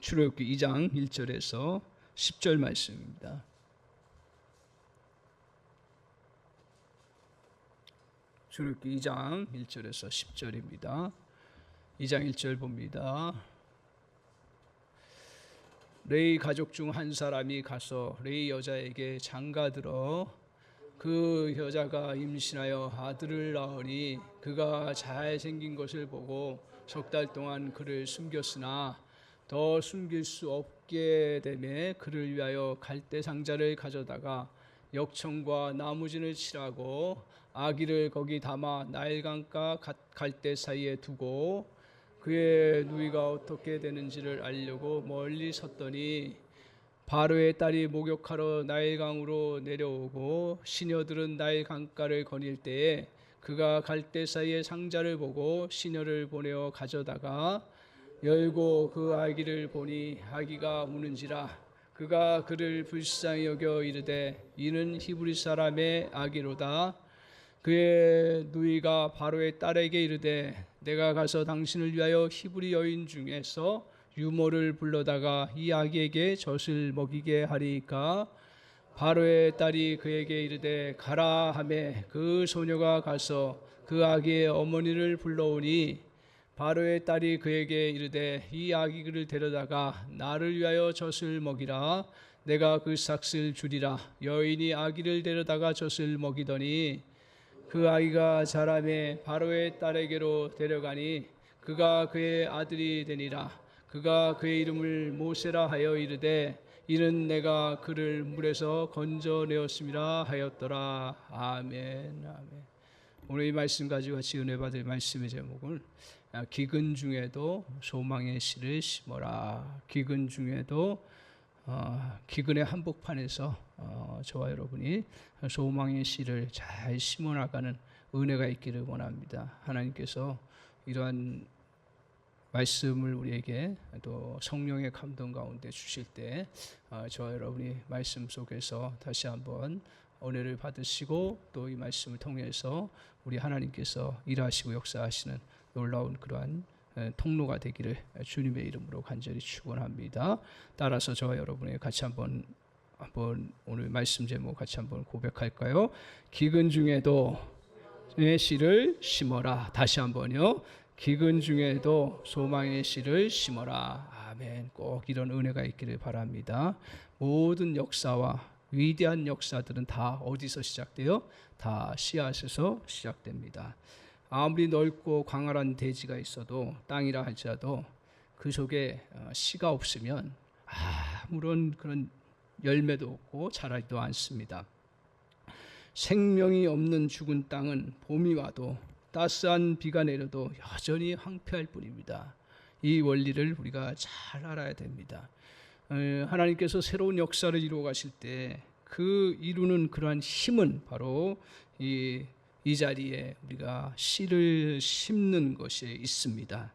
출애굽기 2장 1절에서 10절 말씀입니다. 출애굽기 2장 1절에서 10절입니다. 2장 1절 봅니다. 레위 가족 중 한 사람이 가서 레위 여자에게 장가들어 그 여자가 임신하여 아들을 낳으니 그가 잘생긴 것을 보고 석 달 동안 그를 숨겼으나 더 숨길 수 없게 되매 그를 위하여 갈대 상자를 가져다가 역청과 나무진을 칠하고 아기를 거기 담아 나일강과 갈대 사이에 두고 그의 누이가 어떻게 되는지를 알려고 멀리 섰더니 바로의 딸이 목욕하러 나일강으로 내려오고 시녀들은 나일강가를 거닐 때에 그가 갈대 사이에 상자를 보고 시녀를 보내어 가져다가 열고 그 아기를 보니 아기가 우는지라 그가 그를 불쌍히 여겨 이르되 이는 히브리 사람의 아기로다. 그의 누이가 바로의 딸에게 이르되 내가 가서 당신을 위하여 히브리 여인 중에서 유모를 불러다가 이 아기에게 젖을 먹이게 하리이까. 바로의 딸이 그에게 이르되 가라 하매 그 소녀가 가서 그 아기의 어머니를 불러오니 바로의 딸이 그에게 이르되 이 아기를 데려다가 나를 위하여 젖을 먹이라. 내가 그 삭을 주리라. 여인이 아기를 데려다가 젖을 먹이더니 그 아기가 자라매 바로의 딸에게로 데려가니 그가 그의 아들이 되니라. 그가 그의 이름을 모세라 하여 이르되 이는 내가 그를 물에서 건져내었음이라 하였더라. 아멘. 아멘. 오늘 이 말씀 가지고 같이 은혜 받을 말씀의 제목은 기근 중에도 소망의 씨를 심어라. 기근 중에도 기근의 한복판에서 저와 여러분이 소망의 씨를 잘 심어나가는 은혜가 있기를 원합니다. 하나님께서 이러한 말씀을 우리에게 또 성령의 감동 가운데 주실 때 저와 여러분이 말씀 속에서 다시 한번 은혜를 받으시고 또 이 말씀을 통해서 우리 하나님께서 일하시고 역사하시는 놀라운 그러한 통로가 되기를 주님의 이름으로 간절히 축원합니다. 따라서 저와 여러분이 같이 한번 오늘 말씀 제목 같이 한번 고백할까요? 기근 중에도 내 씨를 심어라. 다시 한번요. 기근 중에도 소망의 씨를 심어라. 아멘. 꼭 이런 은혜가 있기를 바랍니다. 모든 역사와 위대한 역사들은 다 어디서 시작돼요? 다 씨앗에서 시작됩니다. 아무리 넓고 광활한 대지가 있어도 땅이라 할지라도 그 속에 씨가 없으면 아무런 그런 열매도 없고 자라지도 않습니다. 생명이 없는 죽은 땅은 봄이 와도 따스한 비가 내려도 여전히 황폐할 뿐입니다. 이 원리를 우리가 잘 알아야 됩니다. 하나님께서 새로운 역사를 이루어 가실 때 그 이루는 그러한 힘은 바로 이 자리에 우리가 씨를 심는 것에 있습니다.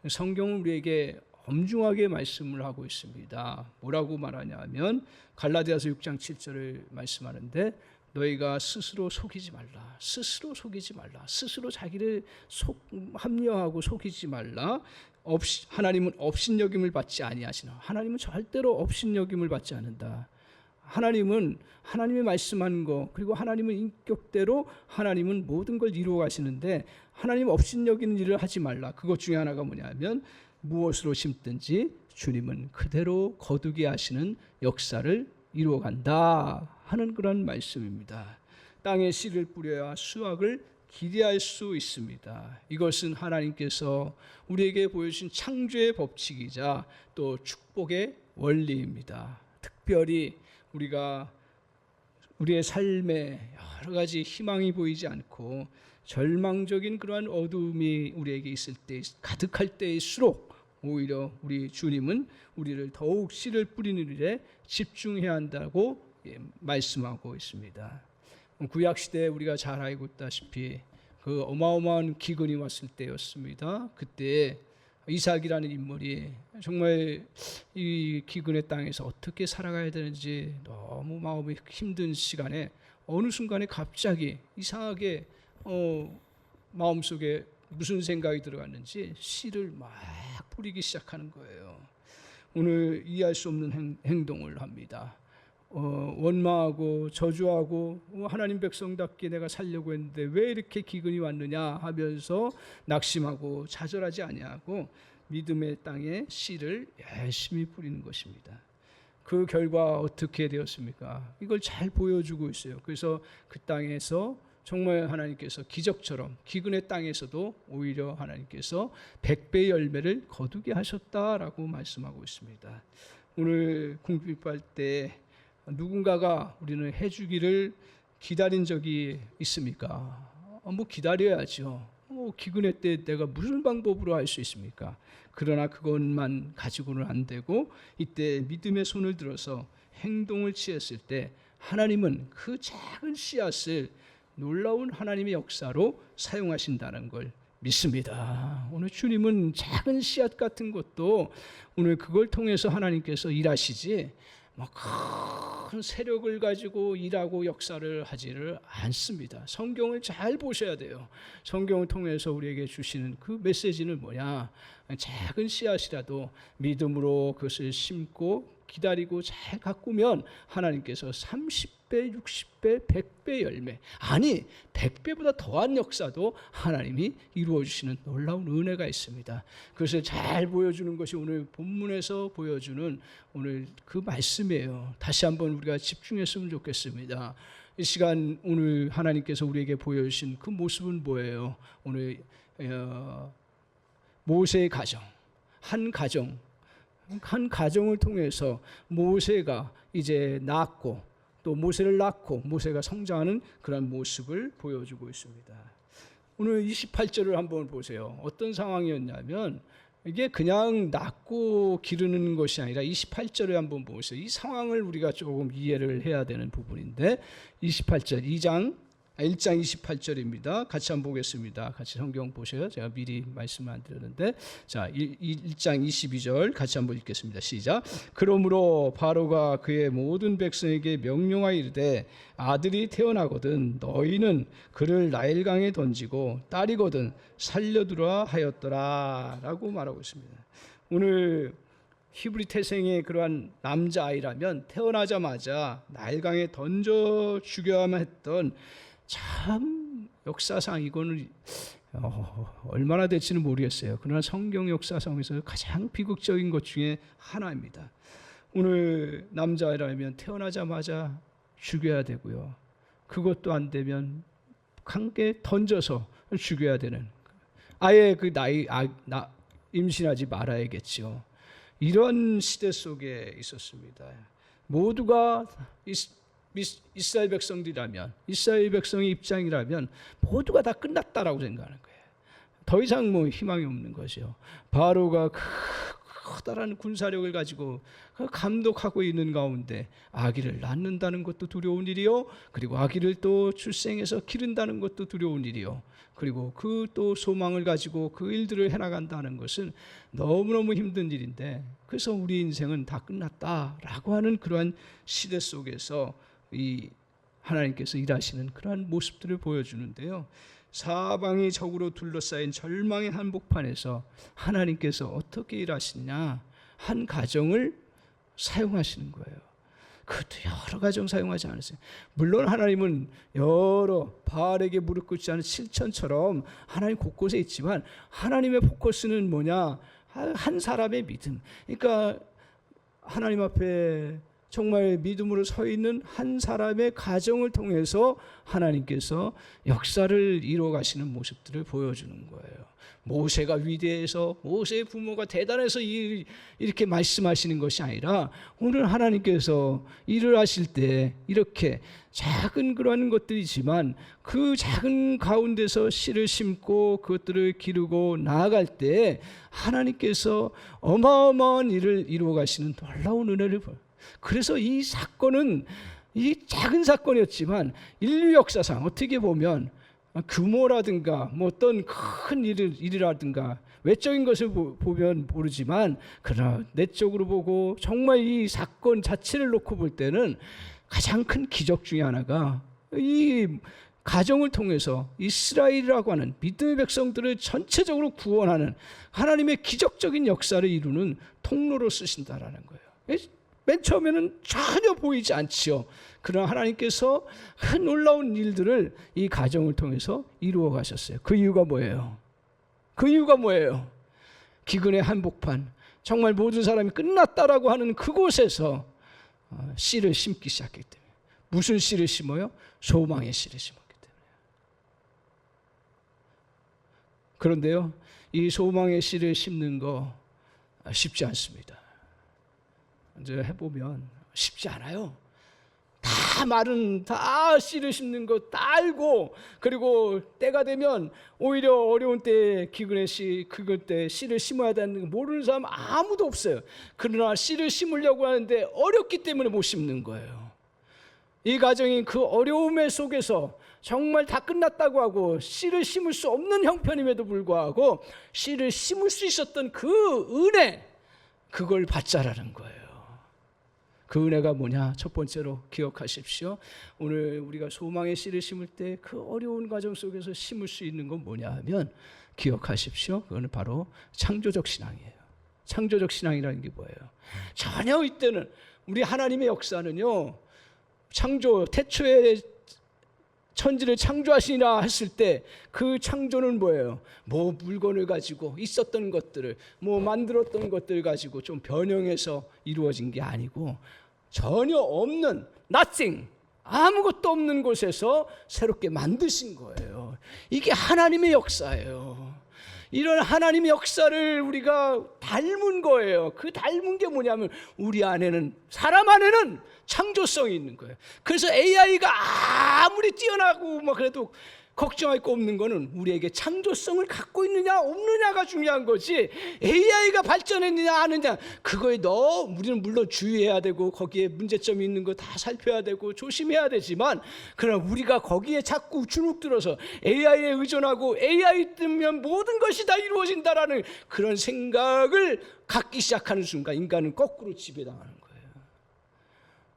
성경은 우리에게 엄중하게 말씀을 하고 있습니다. 뭐라고 말하냐면 갈라디아서 6장 7절을 말씀하는데 너희가 스스로 속이지 말라. 스스로 속이지 말라. 스스로 자기를 합리화하고 속이지 말라. 하나님은 업신여김을 받지 아니하시나. 하나님은 절대로 업신여김을 받지 않는다. 하나님은 하나님의 말씀한 거 그리고 하나님은 인격대로 하나님은 모든 걸 이루어 가시는데 하나님 업신여기는 일을 하지 말라. 그것 중에 하나가 뭐냐면 무엇으로 심든지 주님은 그대로 거두게 하시는 역사를 이루어 간다 하는 그런 말씀입니다. 땅에 씨를 뿌려야 수확을 기대할 수 있습니다. 이것은 하나님께서 우리에게 보여주신 창조의 법칙이자 또 축복의 원리입니다. 특별히 우리가 우리의 삶에 여러 가지 희망이 보이지 않고 절망적인 그러한 어둠이 우리에게 있을 때 가득할 때일수록 오히려 우리 주님은 우리를 더욱 씨를 뿌리는 일에 집중해야 한다고 말씀하고 있습니다. 구약시대에 우리가 잘 알고 있다시피 그 어마어마한 기근이 왔을 때였습니다. 그때 이삭이라는 인물이 정말 이 기근의 땅에서 어떻게 살아가야 되는지 너무 마음이 힘든 시간에 어느 순간에 갑자기 이상하게 마음속에 무슨 생각이 들어갔는지 씨를 막 뿌리기 시작하는 거예요. 오늘 이해할 수 없는 행동을 합니다. 원망하고 저주하고 하나님 백성답게 내가 살려고 했는데 왜 이렇게 기근이 왔느냐 하면서 낙심하고 좌절하지 아니하고 믿음의 땅에 씨를 열심히 뿌리는 것입니다. 그 결과 어떻게 되었습니까? 이걸 잘 보여주고 있어요. 그래서 그 땅에서 정말 하나님께서 기적처럼 기근의 땅에서도 오히려 하나님께서 100배의 열매를 거두게 하셨다라고 말씀하고 있습니다. 오늘 궁핍할 때 누군가가 우리는 해주기를 기다린 적이 있습니까? 기다려야죠. 기근의 때 내가 무슨 방법으로 할 수 있습니까? 그러나 그것만 가지고는 안 되고 이때 믿음의 손을 들어서 행동을 취했을 때 하나님은 그 작은 씨앗을 놀라운 하나님의 역사로 사용하신다는 걸 믿습니다. 오늘 주님은 작은 씨앗 같은 것도 오늘 그걸 통해서 하나님께서 일하시지 큰 세력을 가지고 일하고 역사를 하지를 않습니다. 성경을 잘 보셔야 돼요. 성경을 통해서 우리에게 주시는 그 메시지는 뭐냐? 작은 씨앗이라도 믿음으로 그것을 심고 기다리고 잘 가꾸면 하나님께서 30배, 60배, 100배 열매, 아니 100배보다 더한 역사도 하나님이 이루어주시는 놀라운 은혜가 있습니다. 그것을 잘 보여주는 것이 오늘 본문에서 보여주는 오늘 그 말씀이에요. 다시 한번 우리가 집중했으면 좋겠습니다. 이 시간 오늘 하나님께서 우리에게 보여주신 그 모습은 뭐예요? 오늘 모세의 가정, 한 가정을 통해서 모세가 이제 낳고 또 모세를 낳고 모세가 성장하는 그런 모습을 보여주고 있습니다. 오늘 28절을 한번 보세요. 어떤 상황이었냐면 이게 그냥 낳고 기르는 것이 아니라 28절을 한번 보세요. 이 상황을 우리가 조금 이해를 해야 되는 부분인데 28절 1장 28절입니다. 같이 한번 보겠습니다. 같이 성경 보세요. 제가 미리 말씀을 안 드렸는데 자 1장 22절 같이 한번 읽겠습니다. 시작. 그러므로 바로가 그의 모든 백성에게 명령하여 이르되 아들이 태어나거든 너희는 그를 나일강에 던지고 딸이거든 살려두라 하였더라 라고 말하고 있습니다. 오늘 히브리 태생의 그러한 남자아이라면 태어나자마자 나일강에 던져 죽여야만 했던 참 역사상 이거는 얼마나 될지는 모르겠어요. 그러나 성경 역사상에서 가장 비극적인 것 중에 하나입니다. 오늘 남자라면 태어나자마자 죽여야 되고요. 그것도 안 되면 강에 던져서 죽여야 되는, 아예 그 임신하지 말아야겠죠. 이런 시대 속에 있었습니다. 모두가 이스라엘 백성들이라면, 이스라엘 백성의 입장이라면 모두가 다 끝났다라고 생각하는 거예요. 더 이상 희망이 없는 거죠. 바로가 커다란 군사력을 가지고 감독하고 있는 가운데 아기를 낳는다는 것도 두려운 일이요, 그리고 아기를 또 출생해서 기른다는 것도 두려운 일이요, 그리고 그 또 소망을 가지고 그 일들을 해나간다는 것은 너무너무 힘든 일인데, 그래서 우리 인생은 다 끝났다라고 하는 그러한 시대 속에서 이 하나님께서 일하시는 그러한 모습들을 보여주는데요. 사방이 적으로 둘러싸인 절망의 한복판에서 하나님께서 어떻게 일하시냐, 한 가정을 사용하시는 거예요. 그것도 여러 가정 사용하지 않으세요. 물론 하나님은 여러 바알에게 무릎 꿇지 않은 실천처럼 하나님 곳곳에 있지만 하나님의 포커스는 뭐냐, 한 사람의 믿음. 그러니까 하나님 앞에 정말 믿음으로 서 있는 한 사람의 가정을 통해서 하나님께서 역사를 이루어 가시는 모습들을 보여주는 거예요. 모세가 위대해서, 모세의 부모가 대단해서 이렇게 말씀하시는 것이 아니라 오늘 하나님께서 일을 하실 때 이렇게 작은 그러한 것들이지만 그 작은 가운데서 씨를 심고 그것들을 기르고 나아갈 때 하나님께서 어마어마한 일을 이루어 가시는 놀라운 은혜를 보여요. 그래서 이 사건은 이 작은 사건이었지만 인류 역사상 어떻게 보면 규모라든가 어떤 큰 일이라든가 외적인 것을 보면 모르지만, 그러나 내적으로 보고 정말 이 사건 자체를 놓고 볼 때는 가장 큰 기적 중에 하나가 이 가정을 통해서 이스라엘이라고 하는 믿음의 백성들을 전체적으로 구원하는 하나님의 기적적인 역사를 이루는 통로로 쓰신다라는 거예요. 맨 처음에는 전혀 보이지 않지요. 그러나 하나님께서 큰 놀라운 일들을 이 가정을 통해서 이루어 가셨어요. 그 이유가 뭐예요? 그 이유가 뭐예요? 기근의 한복판, 정말 모든 사람이 끝났다라고 하는 그곳에서 씨를 심기 시작했기 때문에. 무슨 씨를 심어요? 소망의 씨를 심었기 때문에. 그런데요, 이 소망의 씨를 심는 거 쉽지 않습니다. 이제 해보면 쉽지 않아요. 다 말은 다 씨를 심는 거 다 알고, 그리고 때가 되면 오히려 어려운 때에 기근의 씨, 그때 씨를 심어야 되는 거 모르는 사람 아무도 없어요. 그러나 씨를 심으려고 하는데 어렵기 때문에 못 심는 거예요. 이 가정이 그 어려움의 속에서 정말 다 끝났다고 하고 씨를 심을 수 없는 형편임에도 불구하고 씨를 심을 수 있었던 그 은혜, 그걸 받자라는 거예요. 그 은혜가 뭐냐? 첫 번째로 기억하십시오. 오늘 우리가 소망의 씨를 심을 때 그 어려운 과정 속에서 심을 수 있는 건 뭐냐 하면, 기억하십시오. 그거는 바로 창조적 신앙이에요. 창조적 신앙이라는 게 뭐예요? 전혀 이때는 우리 하나님의 역사는요, 창조, 태초에 천지를 창조하시니라 했을 때 그 창조는 뭐예요? 뭐 물건을 가지고 있었던 것들을 뭐 만들었던 것들 가지고 좀 변형해서 이루어진 게 아니고, 전혀 없는 nothing, 아무것도 없는 곳에서 새롭게 만드신 거예요. 이게 하나님의 역사예요. 이런 하나님의 역사를 우리가 닮은 거예요. 그 닮은 게 뭐냐면 우리 안에는, 사람 안에는 창조성이 있는 거예요. 그래서 AI가 아무리 뛰어나고 뭐 그래도 걱정할 거 없는 거는 우리에게 창조성을 갖고 있느냐 없느냐가 중요한 거지, AI가 발전했느냐 아느냐 그거에 우리는 물론 주의해야 되고 거기에 문제점이 있는 거 다 살펴야 되고 조심해야 되지만, 그러나 우리가 거기에 자꾸 주눅 들어서 AI에 의존하고 AI 뜨면 모든 것이 다 이루어진다라는 그런 생각을 갖기 시작하는 순간 인간은 거꾸로 지배당하는 거예요.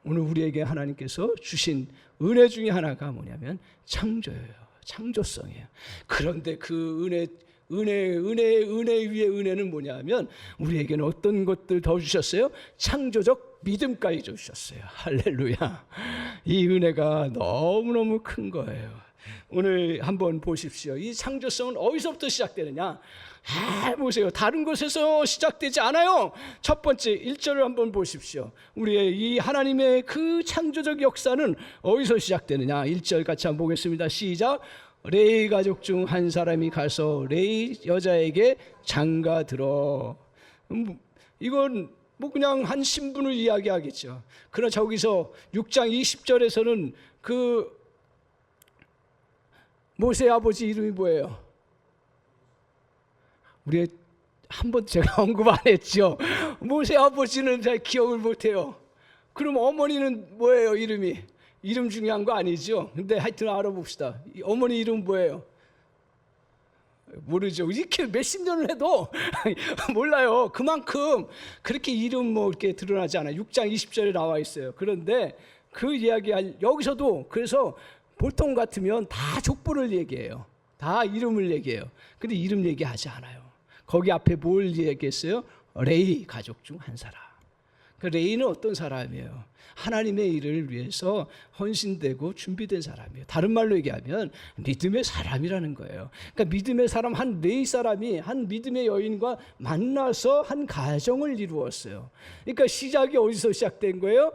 오늘 우리에게 하나님께서 주신 은혜 중에 하나가 뭐냐면 창조예요. 창조성이에요. 그런데 그 은혜 위에 은혜는 뭐냐면 우리에게는 어떤 것들 더 주셨어요? 창조적 믿음까지 주셨어요. 할렐루야. 이 은혜가 너무너무 큰 거예요. 오늘 한번 보십시오. 이 창조성은 어디서부터 시작되느냐? 보세요. 다른 곳에서 시작되지 않아요. 첫 번째 1절을 한번 보십시오. 우리의 이 하나님의 그 창조적 역사는 어디서 시작되느냐? 1절 같이 한번 보겠습니다. 시작. 레위 가족 중 한 사람이 가서 레위 여자에게 장가들어. 이건 뭐 그냥 한 신분을 이야기하겠죠. 그러나 저기서 6장 20절에서는 그 모세 아버지 이름이 뭐예요? 우리 한 번 제가 언급 안 했죠. 모세 아버지는 잘 기억을 못해요. 그럼 어머니는 뭐예요? 이름이? 이름 중요한 거 아니죠. 근데 하여튼 알아봅시다. 어머니 이름 뭐예요? 모르죠. 이렇게 몇십 년을 해도 몰라요. 그만큼 그렇게 이름 뭐 이렇게 드러나지 않아요. 6장 20절에 나와 있어요. 그런데 그 이야기 여기서도, 그래서 보통 같으면 다 족보를 얘기해요. 다 이름을 얘기해요. 근데 이름 얘기하지 않아요. 거기 앞에 뭘 얘기했어요? 레위 가족 중 한 사람. 그 레위는 어떤 사람이에요? 하나님의 일을 위해서 헌신되고 준비된 사람이에요. 다른 말로 얘기하면 믿음의 사람이라는 거예요. 그러니까 믿음의 사람, 한 레위 사람이 한 믿음의 여인과 만나서 한 가정을 이루었어요. 그러니까 시작이 어디서 시작된 거예요?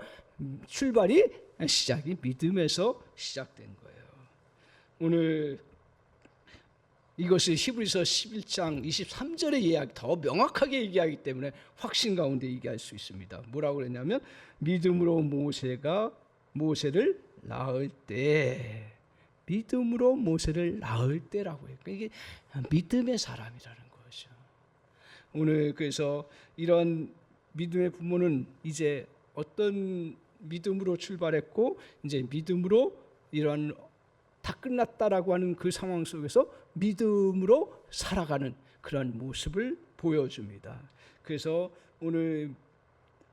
시작이 믿음에서 시작된 거예요. 오늘 이것을 히브리서 11장 23절의 이야기 더 명확하게 얘기하기 때문에 확신 가운데 얘기할 수 있습니다. 뭐라고 그랬냐면 믿음으로 모세를 낳을 때, 믿음으로 모세를 낳을 때라고 해요. 이게 믿음의 사람이라는 거죠. 오늘 그래서 이런 믿음의 부모는 이제 어떤 믿음으로 출발했고 이제 믿음으로 이런 다 끝났다라고 하는 그 상황 속에서 믿음으로 살아가는 그런 모습을 보여줍니다. 그래서 오늘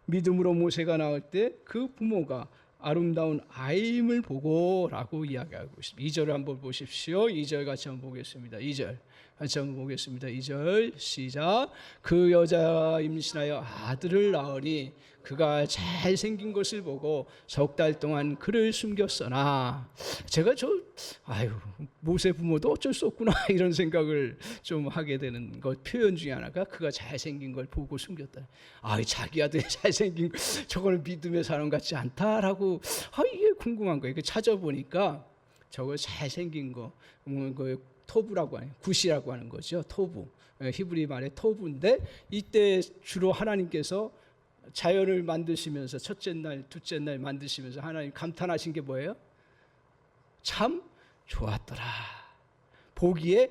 믿음으로 모세가 나올 때 그 부모가 아름다운 아임을 보고라고 이야기하고 있습니다. 2절을 한번 보십시오. 2절 같이 한번 보겠습니다. 2절 같이 한번 보겠습니다. 2절 시작. 그 여자가 임신하여 아들을 낳으니 그가 잘생긴 것을 보고 석 달 동안 그를 숨겼으나, 제가 모세 부모도 어쩔 수 없구나 이런 생각을 좀 하게 되는 것 표현 중에 하나가 그가 잘생긴 걸 보고 숨겼다. 자기 아들이 잘생긴 거, 저거는 믿음의 사람 같지 않다라고 이게 궁금한 거예요. 찾아보니까 저거 잘생긴 거, 그 토부라고 하는, 굿이라고 하는 거죠. 토부, 히브리 말의 토부인데, 이때 주로 하나님께서 자연을 만드시면서 첫째 날, 둘째 날 만드시면서 하나님 감탄하신 게 뭐예요? 참 좋았더라. 보기에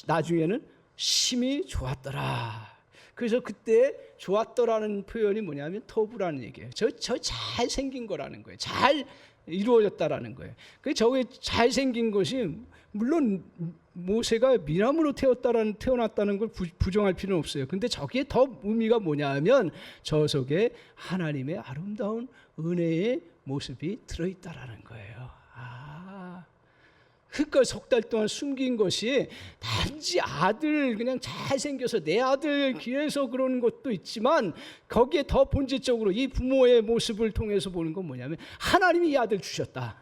나중에는 심히 좋았더라. 그래서 그때 좋았더라는 표현이 뭐냐면 토부라는 얘기예요. 저 잘생긴 거라는 거예요. 잘 이루어졌다라는 거예요. 그 저게 잘생긴 것이, 물론 모세가 미남으로 태어났다는 걸 부정할 필요는 없어요. 근데 저기에 더 의미가 뭐냐면 저 속에 하나님의 아름다운 은혜의 모습이 들어있다라는 거예요. 그러니까 석 달 동안 숨긴 것이 단지 아들, 그냥 잘생겨서 내 아들 귀해서 그러는 것도 있지만, 거기에 더 본질적으로 이 부모의 모습을 통해서 보는 건 뭐냐면 하나님이 이 아들 주셨다.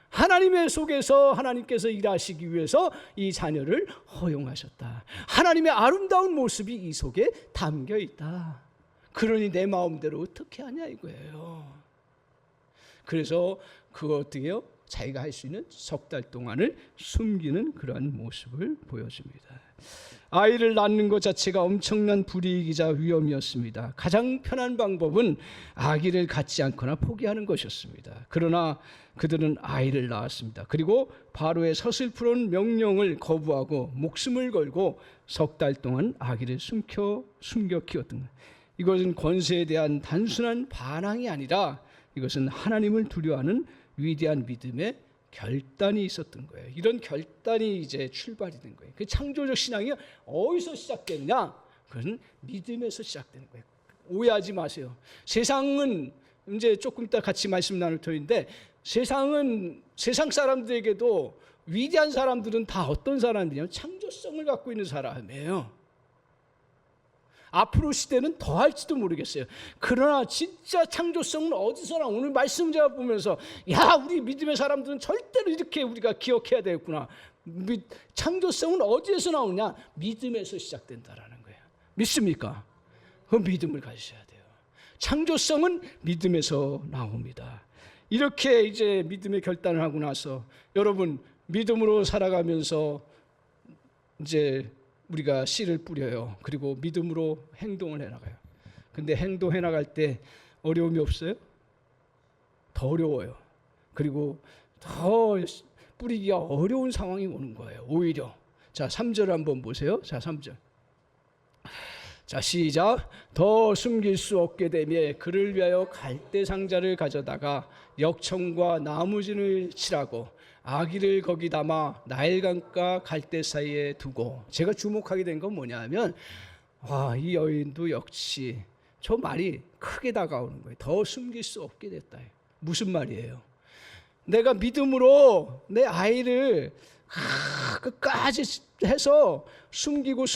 하나님의 속에서 하나님께서 일하시기 위해서 이 자녀를 허용하셨다. 하나님의 아름다운 모습이 이 속에 담겨 있다. 그러니 내 마음대로 어떻게 하냐 이거예요. 그래서 그거 어떻게요? 자기가 할 수 있는 석 달 동안을 숨기는 그러한 모습을 보여줍니다. 아이를 낳는 것 자체가 엄청난 불이익이자 위험이었습니다. 가장 편한 방법은 아기를 갖지 않거나 포기하는 것이었습니다. 그러나 그들은 아이를 낳았습니다. 그리고 바로의 서슬프런 명령을 거부하고 목숨을 걸고 석 달 동안 아기를 숨겨 키웠던 거예요. 이것은 권세에 대한 단순한 반항이 아니라 이것은 하나님을 두려워하는 위대한 믿음의 결단이 있었던 거예요. 이런 결단이 이제 출발이 된 거예요. 그 창조적 신앙이 어디서 시작되느냐? 그것은 믿음에서 시작되는 거예요. 오해하지 마세요. 세상은 이제 조금 이따 같이 말씀 나눌 터인데, 세상 사람들에게도 위대한 사람들은 다 어떤 사람들이냐면 창조성을 갖고 있는 사람이에요. 앞으로 시대는 더 할지도 모르겠어요. 그러나 진짜 창조성은 어디서나, 오늘 말씀 제가 보면서 우리 믿음의 사람들은 절대로 이렇게 우리가 기억해야 되겠구나. 창조성은 어디에서 나오냐? 믿음에서 시작된다라는 거예요. 믿습니까? 그 믿음을 가지셔야 돼요. 창조성은 믿음에서 나옵니다. 이렇게 이제 믿음의 결단을 하고 나서 여러분 믿음으로 살아가면서 이제 우리가 씨를 뿌려요. 그리고 믿음으로 행동을 해나가요. 근데 행동해 나갈 때 어려움이 없어요? 더 어려워요. 그리고 더 뿌리기가 어려운 상황이 오는 거예요. 오히려. 자, 3절 한번 보세요. 자, 3절. 자, 시작. 더 숨길 수 없게 되며 그를 위하여 갈대 상자를 가져다가 역청과 나무진을 칠하고 아기를 거기 담아 나일강과 갈대 사이에 두고. 제가 주목하게 된 건 뭐냐면 이 여인도 역시 저 말이 크게 다가오는 거예요. 더 숨길 수 없게 됐다. 무슨 말이에요? 내가 믿음으로 내 아이를 끝까지 해서 숨기고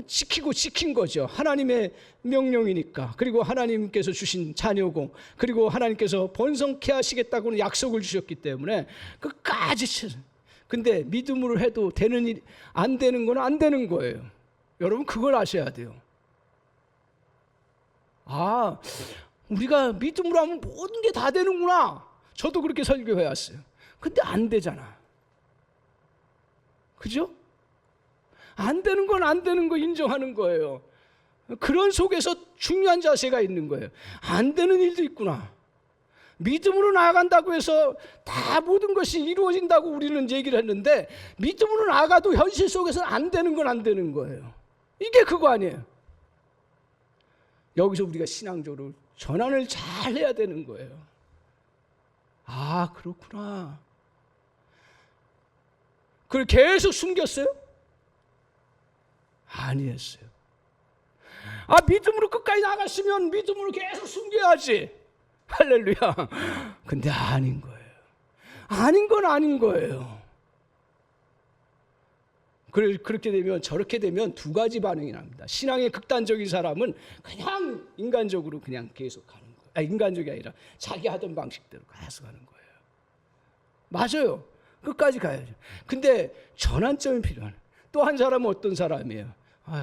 지킨 거죠. 하나님의 명령이니까. 그리고 하나님께서 주신 자녀고, 그리고 하나님께서 번성케 하시겠다고는 약속을 주셨기 때문에 끝까지. 근데 믿음으로 해도 되는 일, 안 되는 건 안 되는 거예요. 여러분 그걸 아셔야 돼요. 우리가 믿음으로 하면 모든 게 다 되는구나. 저도 그렇게 설교해 왔어요. 근데 안 되잖아. 그죠? 안 되는 건 안 되는 거 인정하는 거예요. 그런 속에서 중요한 자세가 있는 거예요. 안 되는 일도 있구나. 믿음으로 나아간다고 해서 다 모든 것이 이루어진다고 우리는 얘기를 했는데, 믿음으로 나아가도 현실 속에서는 안 되는 건 안 되는 거예요. 이게 그거 아니에요. 여기서 우리가 신앙적으로 전환을 잘 해야 되는 거예요. 그렇구나. 그걸 계속 숨겼어요? 아니었어요. 믿음으로 끝까지 나갔으면 믿음으로 계속 숨겨야지. 할렐루야. 근데 아닌 거예요. 아닌 건 아닌 거예요. 그렇게 되면, 저렇게 되면 두 가지 반응이 납니다. 신앙의 극단적인 사람은 그냥 인간적으로 그냥 계속 가는 거예요. 인간적이 아니라 자기 하던 방식대로 계속 가는 거예요. 맞아요. 끝까지 가야죠. 근데 전환점이 필요한. 또 한 사람은 어떤 사람이에요?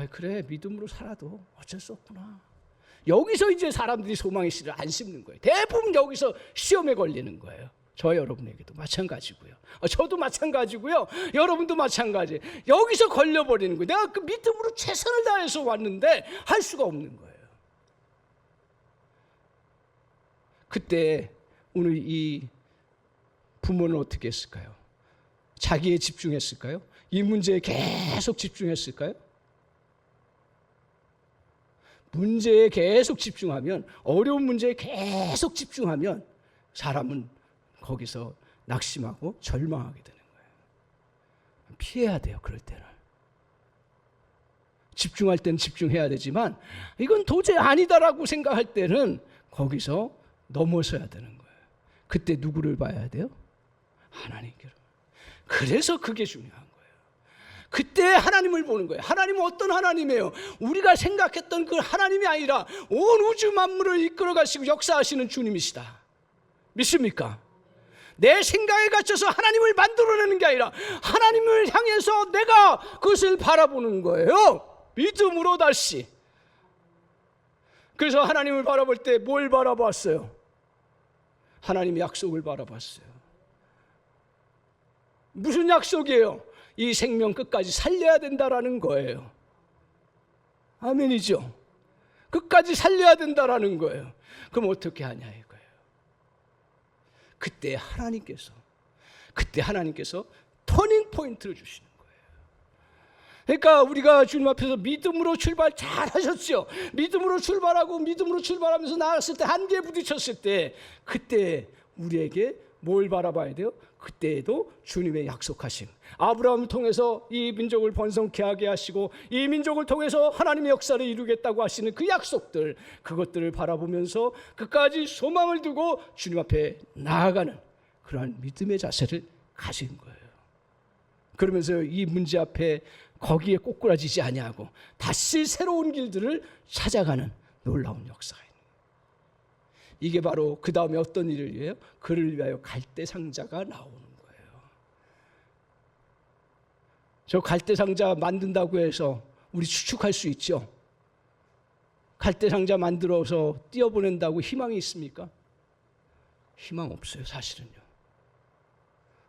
그래, 믿음으로 살아도 어쩔 수 없구나. 여기서 이제 사람들이 소망의 씨를 안 심는 거예요. 대부분 여기서 시험에 걸리는 거예요. 저 여러분에게도 마찬가지고요. 저도 마찬가지고요. 여러분도 마찬가지. 여기서 걸려버리는 거예요. 내가 그 믿음으로 최선을 다해서 왔는데 할 수가 없는 거예요. 그때 오늘 이 부모는 어떻게 했을까요? 자기에 집중했을까요? 이 문제에 계속 집중했을까요? 문제에 계속 집중하면, 어려운 문제에 계속 집중하면 사람은 거기서 낙심하고 절망하게 되는 거예요. 피해야 돼요. 그럴 때는. 집중할 때는 집중해야 되지만 이건 도저히 아니다라고 생각할 때는 거기서 넘어서야 되는 거예요. 그때 누구를 봐야 돼요? 하나님께로. 그래서 그게 중요한 거예요. 그때 하나님을 보는 거예요. 하나님은 어떤 하나님이에요? 우리가 생각했던 그 하나님이 아니라 온 우주 만물을 이끌어 가시고 역사하시는 주님이시다. 믿습니까? 내 생각에 갇혀서 하나님을 만들어내는 게 아니라 하나님을 향해서 내가 그것을 바라보는 거예요. 믿음으로 다시. 그래서 하나님을 바라볼 때 뭘 바라봤어요? 하나님의 약속을 바라봤어요. 무슨 약속이에요? 이 생명 끝까지 살려야 된다라는 거예요. 아멘이죠? 끝까지 살려야 된다라는 거예요. 그럼 어떻게 하냐 이거예요. 그때 하나님께서 터닝 포인트를 주시는 거예요. 그러니까 우리가 주님 앞에서 믿음으로 출발 잘 하셨죠. 믿음으로 출발하고 믿음으로 출발하면서 나갔을 때 한계에 부딪혔을 때 그때 우리에게 뭘 바라봐야 돼요? 그때에도 주님의 약속하심, 아브라함을 통해서 이 민족을 번성케 하게 하시고 이 민족을 통해서 하나님의 역사를 이루겠다고 하시는 그 약속들, 그것들을 바라보면서 끝까지 소망을 두고 주님 앞에 나아가는 그러한 믿음의 자세를 가진 거예요. 그러면서 이 문제 앞에 거기에 꼬꾸라지지 아니하고 다시 새로운 길들을 찾아가는 놀라운 역사가 있는 거예요. 이게 바로 그 다음에 어떤 일을 위해요? 그를 위하여 갈대상자가 나오는 거예요. 저 갈대상자 만든다고 해서 우리 추측할 수 있죠. 갈대상자 만들어서 띄어보낸다고 희망이 있습니까? 희망 없어요, 사실은요.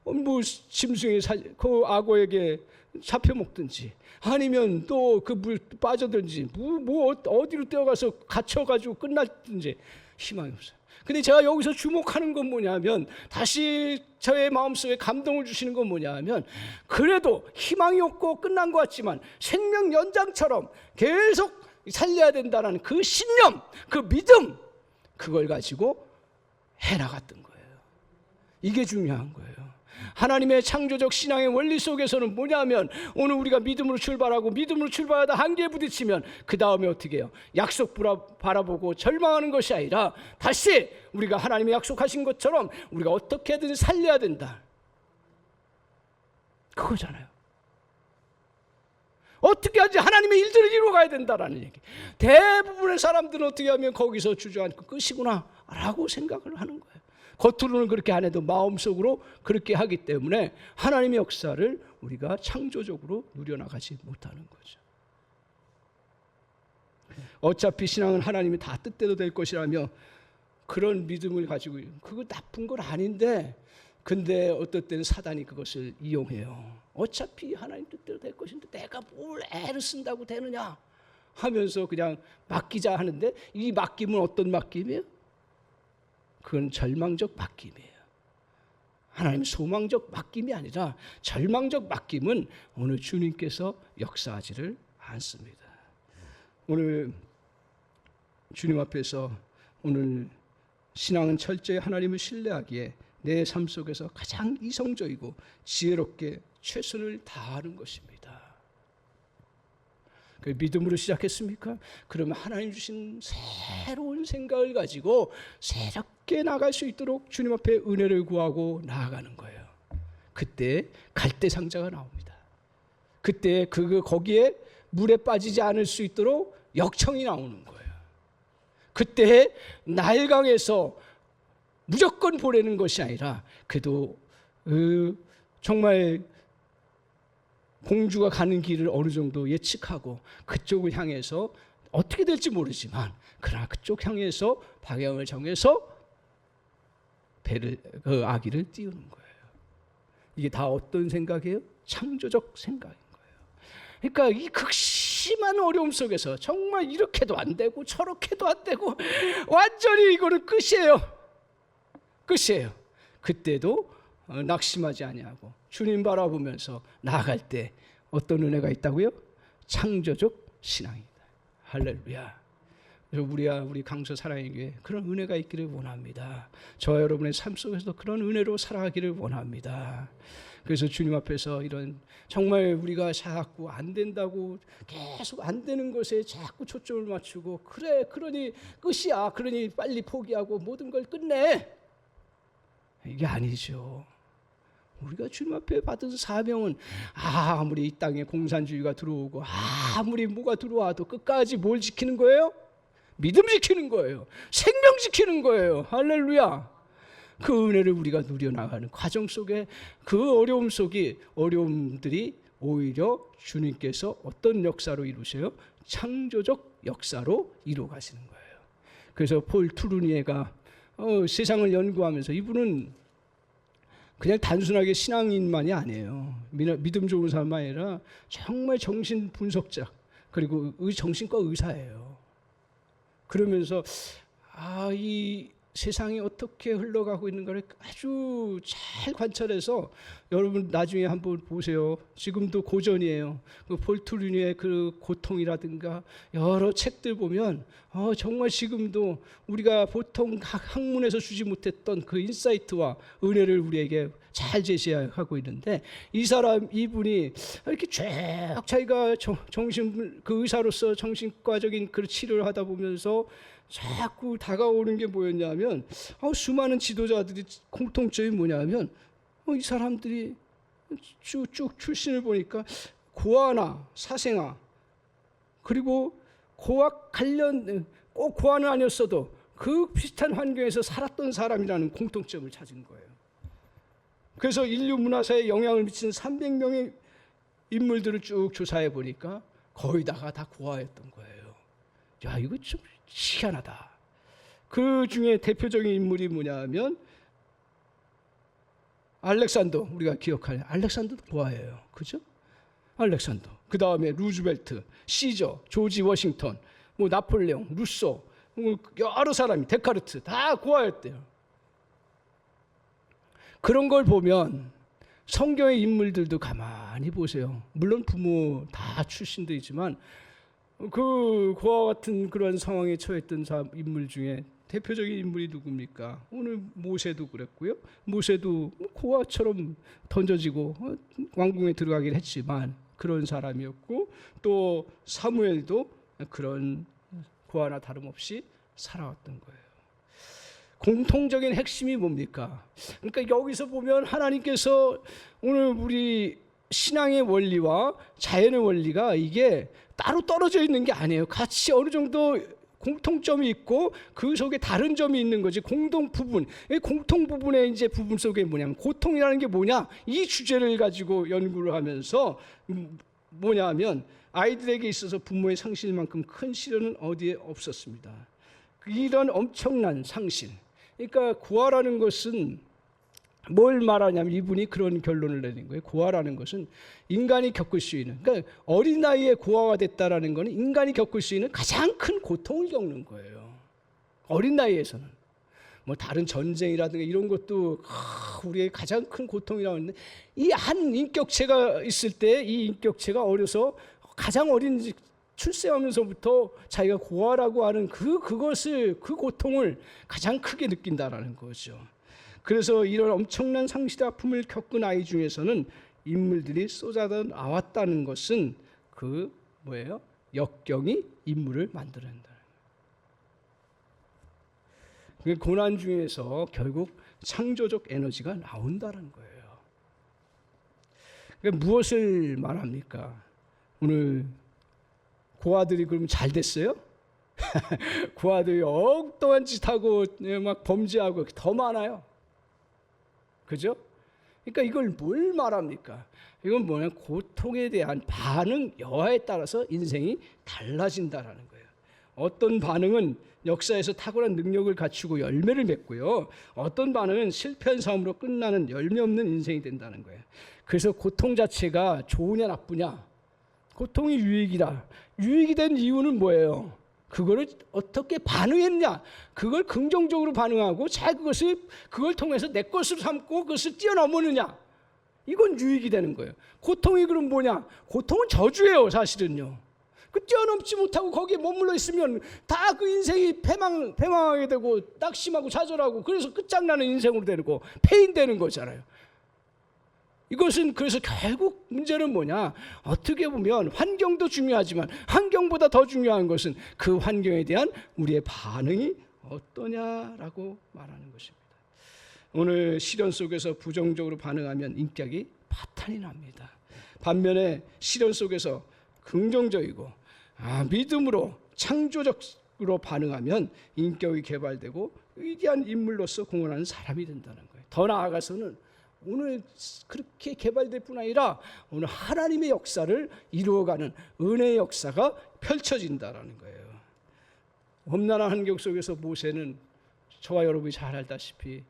뭐 짐승이 그 악어에게 잡혀 먹든지 아니면 또 그 물 빠져든지 뭐 어디로 뛰어가서 갇혀가지고 끝났든지 희망이 없어요. 근데 제가 여기서 주목하는 건 뭐냐면, 다시 저의 마음속에 감동을 주시는 건 뭐냐면, 그래도 희망이 없고 끝난 것 같지만 생명 연장처럼 계속 살려야 된다는 그 신념, 그 믿음, 그걸 가지고 해나갔던 거예요. 이게 중요한 거예요. 하나님의 창조적 신앙의 원리 속에서는 뭐냐면, 오늘 우리가 믿음으로 출발하고 믿음으로 출발하다 한계에 부딪히면 그 다음에 어떻게 해요? 약속 바라보고 절망하는 것이 아니라 다시 우리가 하나님의 약속하신 것처럼 우리가 어떻게든 살려야 된다, 그거잖아요. 어떻게 하지? 하나님의 일들을 이루어가야 된다라는 얘기. 대부분의 사람들은 어떻게 하면 거기서 주저앉고 끝이구나 라고 생각을 하는 거예요. 겉으로는 그렇게 안 해도 마음속으로 그렇게 하기 때문에 하나님의 역사를 우리가 창조적으로 누려나가지 못하는 거죠. 어차피 신앙은 하나님이 다 뜻대로 될 것이라며 그런 믿음을 가지고, 그거 나쁜 건 아닌데, 근데 어떨 때는 사단이 그것을 이용해요. 어차피 하나님 뜻대로 될 것인데 내가 뭘 애를 쓴다고 되느냐 하면서 그냥 맡기자 하는데, 이 맡김은 어떤 맡김이에요? 그건 절망적 맡김이에요. 하나님 소망적 맡김이 아니라 절망적 맡김은 오늘 주님께서 역사하지를 않습니다. 오늘 주님 앞에서 오늘 신앙은 철저히 하나님을 신뢰하기에 내 삶 속에서 가장 이성적이고 지혜롭게 최선을 다하는 것입니다. 그 믿음으로 시작했습니까? 그러면 하나님 주신 새로운 생각을 가지고 새롭게 나갈 수 있도록 주님 앞에 은혜를 구하고 나아가는 거예요. 그때 갈대상자가 나옵니다. 그때 거기에 물에 빠지지 않을 수 있도록 역청이 나오는 거예요. 그때 나일강에서 무조건 보내는 것이 아니라 그래도 정말 공주가 가는 길을 어느 정도 예측하고 그쪽을 향해서 어떻게 될지 모르지만 그러나 그쪽 향해서 방향을 정해서 아기를 띄우는 거예요. 이게 다 어떤 생각이에요? 창조적 생각인 거예요. 그러니까 이 극심한 어려움 속에서 정말 이렇게도 안 되고 저렇게도 안 되고 완전히 이거는 끝이에요. 그때도 낙심하지 아니하고 주님 바라보면서 나아갈 때 어떤 은혜가 있다고요? 창조적 신앙이다. 할렐루야. 그래서 우리 강서 사랑의 교회 그런 은혜가 있기를 원합니다. 저와 여러분의 삶 속에서도 그런 은혜로 살아가기를 원합니다. 그래서 주님 앞에서 이런 정말 우리가 자꾸 안 된다고 계속 안 되는 것에 자꾸 초점을 맞추고 그러니 끝이야. 그러니 빨리 포기하고 모든 걸 끝내. 이게 아니죠. 우리가 주님 앞에 받은 사명은 아무리 이 땅에 공산주의가 들어오고 아무리 뭐가 들어와도 끝까지 뭘 지키는 거예요? 믿음 지키는 거예요. 생명 지키는 거예요. 할렐루야. 그 은혜를 우리가 누려나가는 과정 속에 그 어려움들이 오히려 주님께서 어떤 역사로 이루세요? 창조적 역사로 이루어가시는 거예요. 그래서 폴 투르니에가 세상을 연구하면서 이분은 그냥 단순하게 신앙인만이 아니에요. 믿음 좋은 사람만 아니라 정말 정신 분석자 그리고 정신과 의사예요. 그러면서 이 세상이 어떻게 흘러가고 있는가를 아주 잘 관찰해서 여러분 나중에 한번 보세요. 지금도 고전이에요. 그 폴 투르니의 그 고통이라든가 여러 책들 보면 정말 지금도 우리가 보통 학문에서 주지 못했던 그 인사이트와 은혜를 우리에게 잘 제시하고 있는데 이분이 이렇게 쭉 자기가 그 의사로서 정신과적인 그 치료를 하다 보면서 자꾸 다가오는 게 뭐였냐면 수많은 지도자들이 공통점이 뭐냐면 이 사람들이 쭉 출신을 보니까 고아나 사생아 그리고 고아 관련 꼭 고아는 아니었어도 그 비슷한 환경에서 살았던 사람이라는 공통점을 찾은 거예요. 그래서 인류 문화사에 영향을 미친 300명의 인물들을 쭉 조사해 보니까 거의 다가 다 고아였던 거예요. 야, 이거 좀 희한하다. 그 중에 대표적인 인물이 뭐냐면 알렉산더, 우리가 기억하는 알렉산더도 고아예요. 그죠? 알렉산더. 그 다음에 루즈벨트, 시저, 조지 워싱턴, 나폴레옹, 루소, 여러 사람이 데카르트 다 고아였대요. 그런 걸 보면 성경의 인물들도 가만히 보세요. 물론 부모 다 출신들이지만 그 고아 같은 그런 상황에 처했던 인물 중에 대표적인 인물이 누굽니까? 오늘 모세도 그랬고요. 모세도 고아처럼 던져지고 왕궁에 들어가긴 했지만 그런 사람이었고 또 사무엘도 그런 고아나 다름없이 살아왔던 거예요. 공통적인 핵심이 뭡니까? 그러니까 여기서 보면 하나님께서 오늘 우리 신앙의 원리와 자연의 원리가 이게 따로 떨어져 있는 게 아니에요. 같이 어느 정도 공통점이 있고 그 속에 다른 점이 있는 거지. 공통 부분 부분의 이제 부분 속에 뭐냐면 고통이라는 게 뭐냐? 이 주제를 가지고 연구를 하면서 뭐냐면 아이들에게 있어서 부모의 상실만큼 큰 시련은 어디에 없었습니다. 이런 엄청난 상실. 그러니까 고아라는 것은 뭘 말하냐면 이분이 그런 결론을 내린 거예요. 고아라는 것은 인간이 겪을 수 있는, 그러니까 어린 나이에 고아가 됐다라는 것은 인간이 겪을 수 있는 가장 큰 고통을 겪는 거예요. 어린 나이에서는 다른 전쟁이라든가 이런 것도 우리의 가장 큰 고통이라고 하는데 이 한 인격체가 있을 때 이 인격체가 어려서 가장 어린 출생하면서부터 자기가 고아라고 하는 그 고통을 가장 크게 느낀다라는 거죠. 그래서 이런 엄청난 상실의 아픔을 겪은 아이 중에서는 인물들이 쏟아져 나왔다는 것은 그 뭐예요? 역경이 인물을 만들어낸다. 그 고난 중에서 결국 창조적 에너지가 나온다는 거예요. 그러니까 무엇을 말합니까? 오늘 고아들이 그럼 잘 됐어요? 고아들이 엉뚱한 짓 하고 막 범죄하고 더 많아요. 그죠? 그러니까 이걸 뭘 말합니까? 이건 뭐냐? 고통에 대한 반응 여하에 따라서 인생이 달라진다라는 거예요. 어떤 반응은 역사에서 탁월한 능력을 갖추고 열매를 맺고요. 어떤 반응은 실패한 삶으로 끝나는 열매 없는 인생이 된다는 거예요. 그래서 고통 자체가 좋으냐 나쁘냐? 고통이 유익이다. 유익이 된 이유는 뭐예요? 그거를 어떻게 반응했냐? 그걸 긍정적으로 반응하고 잘 그걸 통해서 내 것으로 삼고 그것을 뛰어넘느냐? 이건 유익이 되는 거예요. 고통이 그럼 뭐냐? 고통은 저주예요, 사실은요. 그 뛰어넘지 못하고 거기에 머물러 있으면 다 그 인생이 패망하게 되고 낙심하고 좌절하고 그래서 끝장나는 인생으로 되고 폐인되는 거잖아요. 이것은 그래서 결국 문제는 뭐냐? 어떻게 보면 환경도 중요하지만 환경보다 더 중요한 것은 그 환경에 대한 우리의 반응이 어떠냐라고 말하는 것입니다. 오늘 시련 속에서 부정적으로 반응하면 인격이 파탄이 납니다. 반면에 시련 속에서 긍정적이고 믿음으로 창조적으로 반응하면 인격이 개발되고 위대한 인물로서 공헌하는 사람이 된다는 거예요. 더 나아가서는 오늘 그렇게 개발될 뿐 아니라 오늘 하나님의 역사를 이루어가는 은혜의 역사가 펼쳐진다는 거예요. 험난한 환경 속에서 모세는 저와 여러분이 잘 알다시피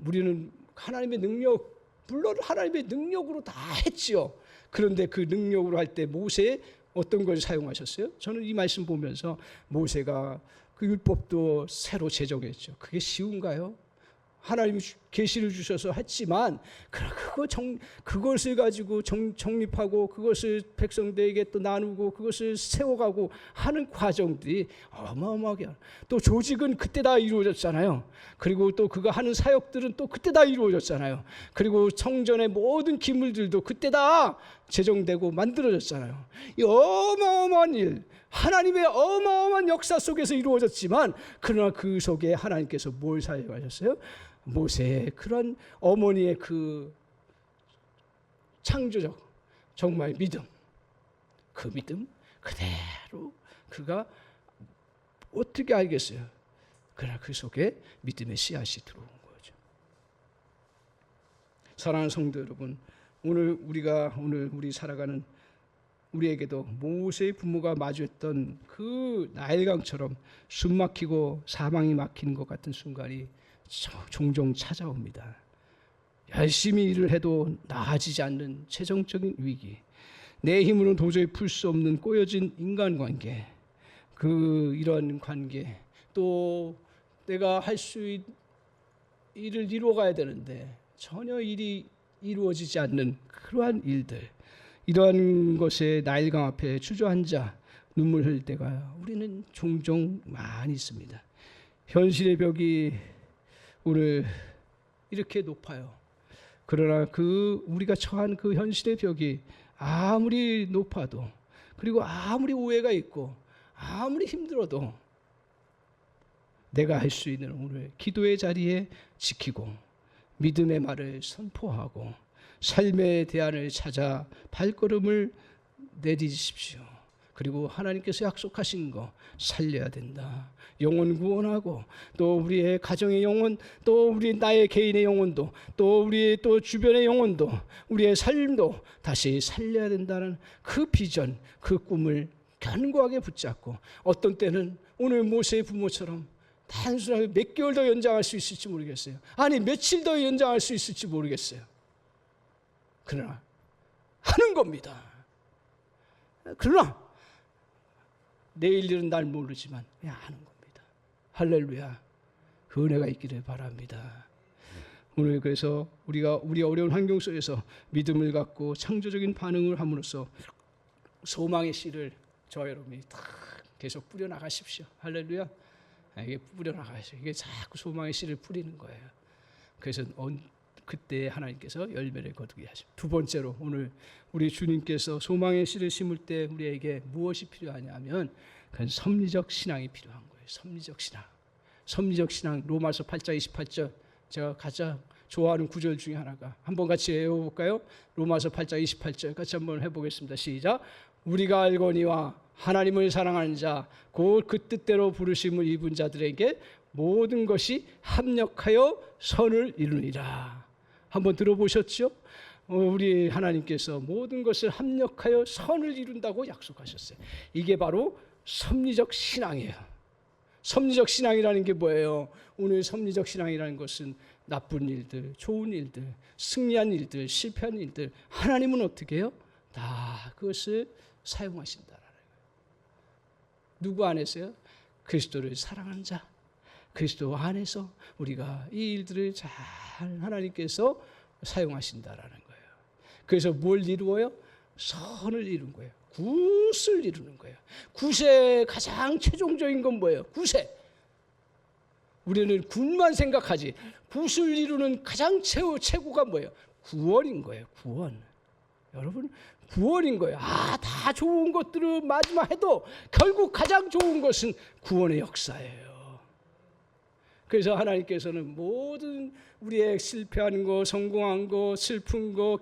우리는 하나님의 능력, 물론 하나님의 능력으로 다 했지요. 그런데 그 능력으로 할 때 모세의 어떤 걸 사용하셨어요? 저는 이 말씀 보면서 모세가 그 율법도 새로 제정했죠. 그게 쉬운가요? 하나님이 계시를 주셔서 했지만 그것을 가지고 정립하고 그것을 백성들에게 또 나누고 그것을 세워가고 하는 과정들이 어마어마하게 또 조직은 그때 다 이루어졌잖아요. 그리고 또 그가 하는 사역들은 또 그때 다 이루어졌잖아요. 그리고 성전의 모든 기물들도 그때 다 제정되고 만들어졌잖아요. 이 어마어마한 일, 하나님의 어마어마한 역사 속에서 이루어졌지만 그러나 그 속에 하나님께서 뭘 사용하셨어요? 모세의 그런 어머니의 그 창조적 정말 믿음, 그 믿음 그대로 그가 어떻게 알겠어요? 그러나 그 속에 믿음의 씨앗이 들어온 거죠. 사랑하는 성도 여러분, 오늘 우리 살아가는 우리에게도 모세의 부모가 마주했던 그 나일강처럼 숨 막히고 사망이 막히는 것 같은 순간이 종종 찾아옵니다. 열심히 일을 해도 나아지지 않는 최종적인 위기, 내 힘으로는 도저히 풀 수 없는 꼬여진 인간관계, 이런 관계, 또 내가 할 수 일을 이루어가야 되는데 전혀 일이 이루어지지 않는 그러한 일들, 이러한 것에 나일강 앞에 주저앉아 눈물 흘릴 때가 우리는 종종 많이 있습니다. 현실의 벽이 오늘 이렇게 높아요. 그러나 우리가 처한 그 현실의 벽이 아무리 높아도 그리고 아무리 오해가 있고 아무리 힘들어도 내가 할 수 있는 오늘 기도의 자리에 지키고 믿음의 말을 선포하고 삶의 대안을 찾아 발걸음을 내디디십시오. 그리고 하나님께서 약속하신 거 살려야 된다. 영혼 구원하고 또 우리의 가정의 영혼, 또 나의 개인의 영혼도, 또 우리의 또 주변의 영혼도, 우리의 삶도 다시 살려야 된다는 그 비전, 그 꿈을 견고하게 붙잡고 어떤 때는 오늘 모세의 부모처럼 단순하게 몇 개월 더 연장할 수 있을지 모르겠어요. 아니 며칠 더 연장할 수 있을지 모르겠어요. 그러나 하는 겁니다. 그러나 내일 일은 날 모르지만 그냥 하는 겁니다. 할렐루야. 그 은혜가 있기를 바랍니다. 오늘 그래서 우리 어려운 환경 속에서 믿음을 갖고 창조적인 반응을 함으로써 소망의 씨를 저와 여러분이 다 계속 뿌려나가십시오. 할렐루야. 이게 뿌려나가십시오. 이게 자꾸 소망의 씨를 뿌리는 거예요. 그래서 그때 하나님께서 열매를 거두게 하십니다. 두 번째로 오늘 우리 주님께서 소망의 씨를 심을 때 우리에게 무엇이 필요하냐면 그건 섭리적 신앙이 필요한 거예요. 섭리적 신앙. 섭리적 신앙. 로마서 8장 28절 제가 가장 좋아하는 구절 중에 하나가 한번 같이 외워볼까요? 로마서 8장 28절 같이 한번 해보겠습니다. 시작. 우리가 알거니와 하나님을 사랑하는 자 곧 그 뜻대로 부르심을 입은 자들에게 모든 것이 합력하여 선을 이루니라. 한번 들어보셨죠? 우리 하나님께서 모든 것을 합력하여 선을 이룬다고 약속하셨어요. 이게 바로 섭리적 신앙이에요. 섭리적 신앙이라는 게 뭐예요? 오늘 섭리적 신앙이라는 것은 나쁜 일들, 좋은 일들, 승리한 일들, 실패한 일들 하나님은 어떻게 해요? 다 그것을 사용하신다라는 거예요. 누구 안에서요? 그리스도를 사랑하는 자. 그리스도 안에서 우리가 이 일들을 잘 하나님께서 사용하신다라는 거예요. 그래서 뭘 이루어요? 선을 이룬 거예요. 굿을 이루는 거예요. 굿의 가장 최종적인 건 뭐예요? 굿에. 우리는 굿만 생각하지 굿을 이루는 가장 최고가 뭐예요? 구원인 거예요. 구원. 여러분 구원인 거예요. 다 좋은 것들을 마지막 해도 결국 가장 좋은 것은 구원의 역사예요. 그래서 하나님께서는 모든 우리의 실패한 거, 성공한 거, 슬픈 거,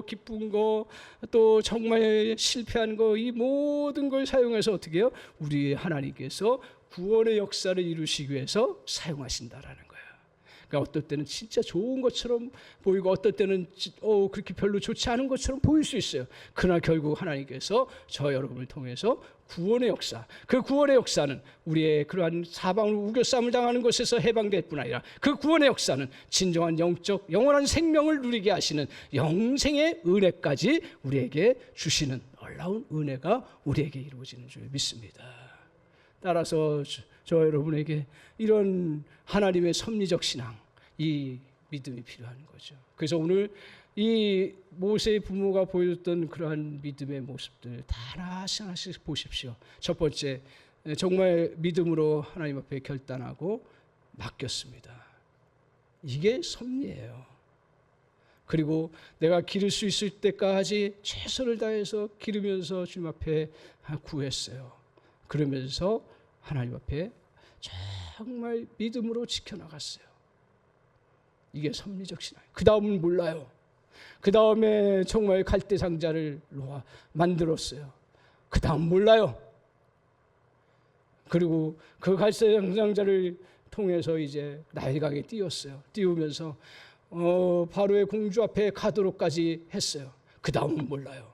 기쁜 거, 또 정말 실패한 거, 이 모든 걸 사용해서 어떻게 해요? 우리 하나님께서 구원의 역사를 이루시기 위해서 사용하신다라는 거예요. 그러니까 어떨 때는 진짜 좋은 것처럼 보이고 어떨 때는 그렇게 별로 좋지 않은 것처럼 보일 수 있어요. 그러나 결국 하나님께서 저 여러분을 통해서 구원의 역사, 그 구원의 역사는 우리의 그러한 사방으로 우겨싸움을 당하는 것에서 해방될 뿐 아니라 그 구원의 역사는 진정한 영적 영원한 생명을 누리게 하시는 영생의 은혜까지 우리에게 주시는 놀라운 은혜가 우리에게 이루어지는 줄 믿습니다. 따라서 저 여러분에게 이런 하나님의 섭리적 신앙, 이 믿음이 필요한 거죠. 그래서 오늘 이 모세의 부모가 보여줬던 그러한 믿음의 모습들 다 하나씩 보십시오. 첫 번째, 정말 믿음으로 하나님 앞에 결단하고 맡겼습니다. 이게 섭리예요. 그리고 내가 기를 수 있을 때까지 최선을 다해서 기르면서 주님 앞에 구했어요. 그러면서 하나님 앞에 정말 믿음으로 지켜나갔어요. 이게 섭리적 신앙. 그 다음은 몰라요. 그 다음에 정말 갈대 상자를 만들었어요. 그 다음 몰라요. 그리고 그 갈대 상자를 통해서 이제 나일강에 띄웠어요. 띄우면서 바로의 공주 앞에 가도록까지 했어요. 그 다음은 몰라요.